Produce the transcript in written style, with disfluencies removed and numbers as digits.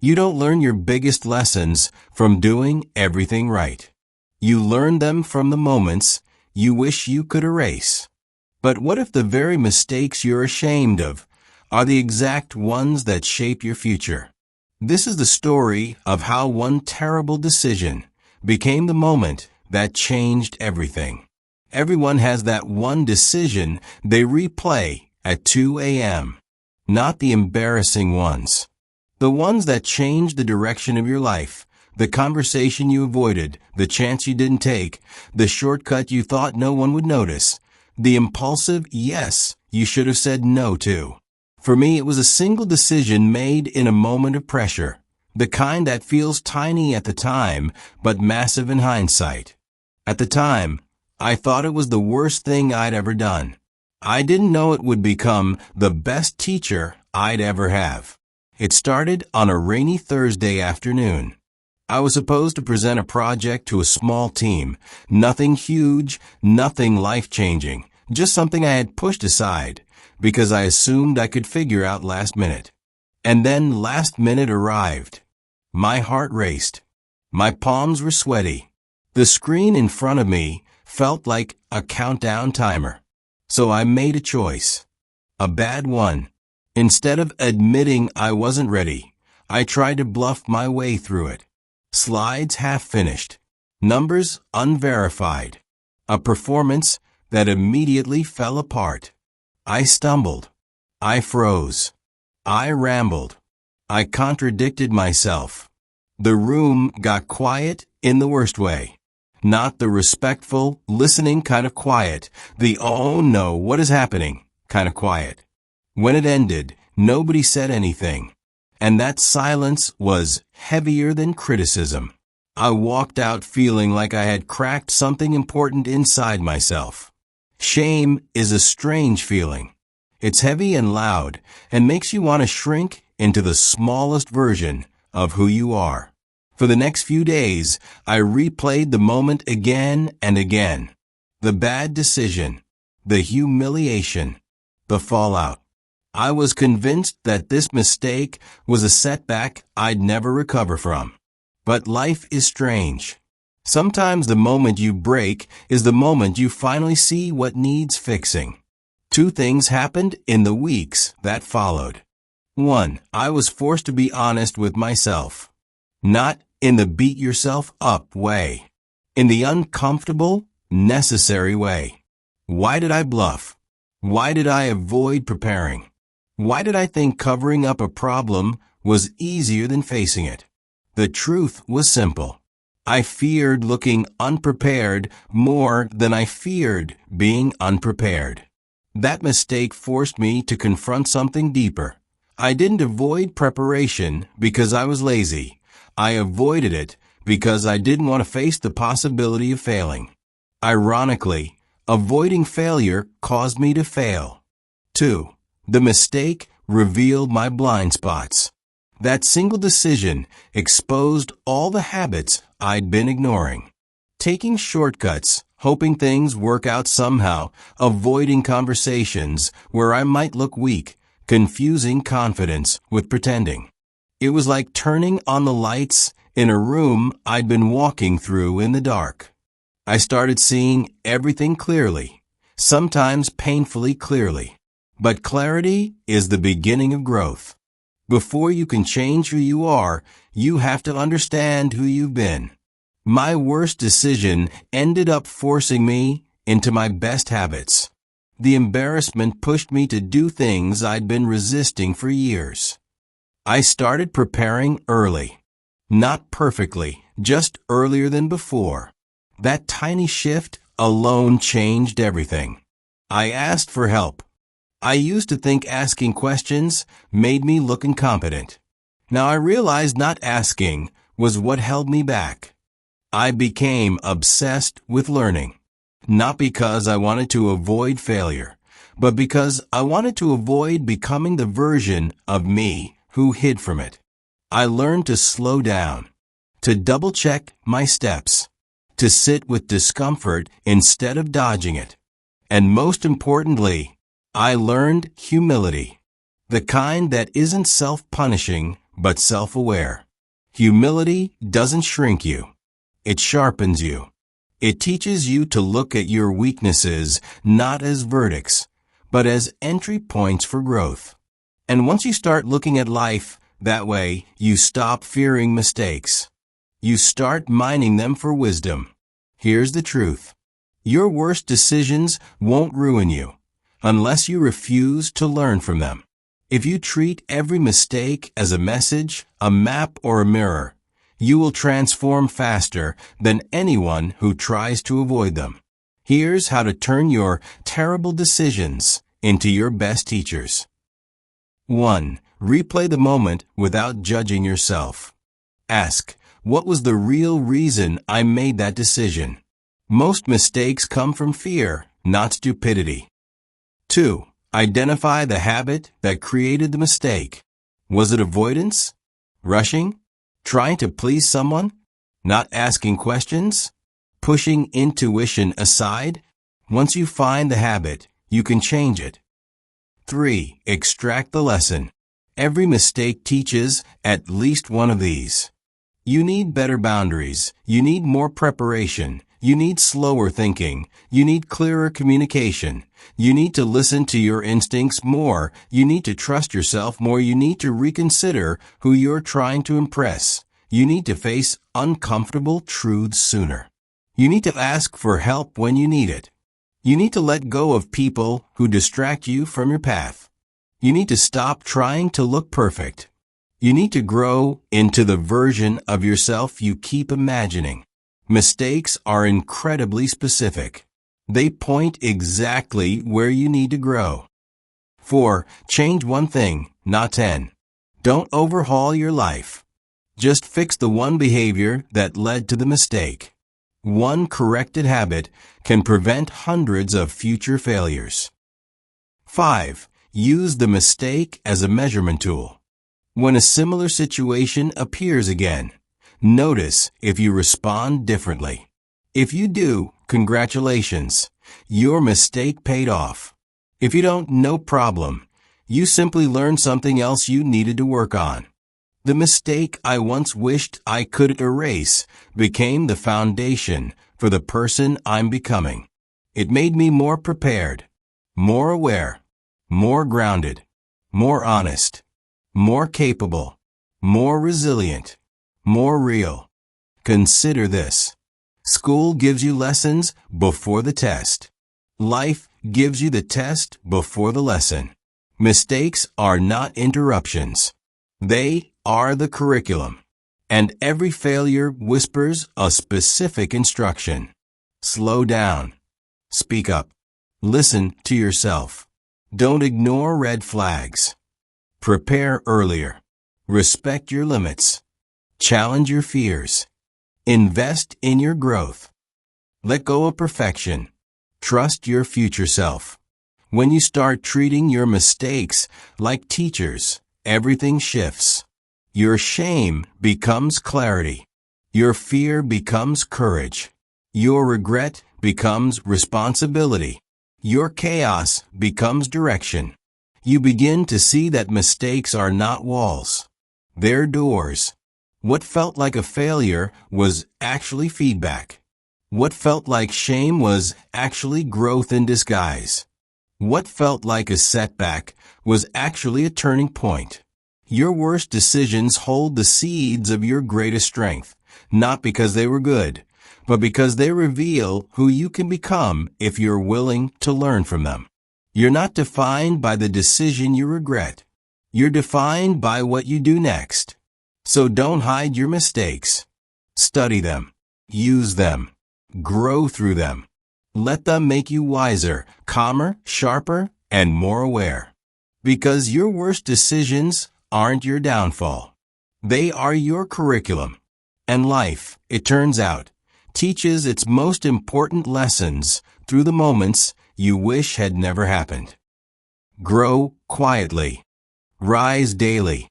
You don't learn your biggest lessons from doing everything right. You learn them from the moments you wish you could erase. But what if the very mistakes you're ashamed of are the exact ones that shape your future? This is the story of how one terrible decision became the moment that changed everything. Everyone has that one decision they replay at 2 a.m. Not the embarrassing ones. The ones that change the direction of your life, the conversation you avoided, the chance you didn't take, the shortcut you thought no one would notice, the impulsive yes you should have said no to. For me, it was a single decision made in a moment of pressure, the kind that feels tiny at the time, but massive in hindsight. At the time, I thought it was the worst thing I'd ever done. I didn't know it would become the best teacher I'd ever have. It started on a rainy Thursday afternoon. I was supposed to present a project to a small team. Nothing huge, nothing life-changing, just something I had pushed aside because I assumed I could figure out last minute. And then last minute arrived. My heart raced. My palms were sweaty. The screen in front of me felt like a countdown timer. So I made a choice. A bad one. Instead of admitting I wasn't ready, I tried to bluff my way through it. Slides half-finished. Numbers unverified. A performance that immediately fell apart. I stumbled. I froze. I rambled. I contradicted myself. The room got quiet in the worst way. Not the respectful, listening kind of quiet, the oh no, what is happening kind of quiet. When it ended, nobody said anything. And that silence was heavier than criticism. I walked out feeling like I had cracked something important inside myself. Shame is a strange feeling. It's heavy and loud and makes you want to shrink into the smallest version of who you are. For the next few days, I replayed the moment again and again. The bad decision, the humiliation, the fallout. I was convinced that this mistake was a setback I'd never recover from. But life is strange. Sometimes the moment you break is the moment you finally see what needs fixing. Two things happened in the weeks that followed. 1. I was forced to be honest with myself. Not in the beat yourself up way. In the uncomfortable, necessary way. Why did I bluff? Why did I avoid preparing? Why did I think covering up a problem was easier than facing it? The truth was simple. I feared looking unprepared more than I feared being unprepared. That mistake forced me to confront something deeper. I didn't avoid preparation because I was lazy. I avoided it because I didn't want to face the possibility of failing. Ironically, avoiding failure caused me to fail. 2. The mistake revealed my blind spots. That single decision exposed all the habits I'd been ignoring. Taking shortcuts, hoping things work out somehow, avoiding conversations where I might look weak, confusing confidence with pretending. It was like turning on the lights in a room I'd been walking through in the dark. I started seeing everything clearly, sometimes painfully clearly. But clarity is the beginning of growth. Before you can change who you are, you have to understand who you've been. My worst decision ended up forcing me into my best habits. The embarrassment pushed me to do things I'd been resisting for years. I started preparing early. Not perfectly, just earlier than before. That tiny shift alone changed everything. I asked for help. I used to think asking questions made me look incompetent. Now I realized not asking was what held me back. I became obsessed with learning. Not because I wanted to avoid failure, but because I wanted to avoid becoming the version of me who hid from it. I learned to slow down, to double-check my steps, to sit with discomfort instead of dodging it. And most importantly, I learned humility, the kind that isn't self-punishing but self-aware. Humility doesn't shrink you. It sharpens you. It teaches you to look at your weaknesses not as verdicts, but as entry points for growth. And once you start looking at life that way, you stop fearing mistakes. You start mining them for wisdom. Here's the truth. Your worst decisions won't ruin you unless you refuse to learn from them. If you treat every mistake as a message, a map, or a mirror, you will transform faster than anyone who tries to avoid them. Here's how to turn your terrible decisions into your best teachers. 1. Replay the moment without judging yourself. Ask, what was the real reason I made that decision? Most mistakes come from fear, not stupidity. 2. Identify the habit that created the mistake. Was it avoidance? Rushing? Trying to please someone? Not asking questions? Pushing intuition aside? Once you find the habit, you can change it. 3. Extract the lesson. Every mistake teaches at least one of these. You need better boundaries. You need more preparation. You need slower thinking. You need clearer communication. You need to listen to your instincts more. You need to trust yourself more. You need to reconsider who you're trying to impress. You need to face uncomfortable truths sooner. You need to ask for help when you need it. You need to let go of people who distract you from your path. You need to stop trying to look perfect. You need to grow into the version of yourself you keep imagining. Mistakes are incredibly specific. They point exactly where you need to grow. 4. Change one thing, not 10. Don't overhaul your life. Just fix the one behavior that led to the mistake. One corrected habit can prevent hundreds of future failures. 5. Use the mistake as a measurement tool. When a similar situation appears again, notice if you respond differently. If you do, congratulations. Your mistake paid off. If you don't, no problem. You simply learned something else you needed to work on. The mistake I once wished I could erase became the foundation for the person I'm becoming. It made me more prepared, more aware, more grounded, more honest, more capable, more resilient, more real. Consider this. School gives you lessons before the test. Life gives you the test before the lesson. Mistakes are not interruptions. They are the curriculum. And every failure whispers a specific instruction. Slow down. Speak up. Listen to yourself. Don't ignore red flags. Prepare earlier. Respect your limits. Challenge your fears. Invest in your growth. Let go of perfection. Trust your future self. When you start treating your mistakes like teachers, everything shifts. Your shame becomes clarity. Your fear becomes courage. Your regret becomes responsibility. Your chaos becomes direction. You begin to see that mistakes are not walls. They're doors. What felt like a failure was actually feedback. What felt like shame was actually growth in disguise. What felt like a setback was actually a turning point. Your worst decisions hold the seeds of your greatest strength, not because they were good, but because they reveal who you can become if you're willing to learn from them. You're not defined by the decision you regret. You're defined by what you do next. So don't hide your mistakes. Study them. Use them. Grow through them. Let them make you wiser, calmer, sharper, and more aware. Because your worst decisions aren't your downfall. They are your curriculum. And life, it turns out, teaches its most important lessons through the moments you wish had never happened. Grow quietly. Rise daily.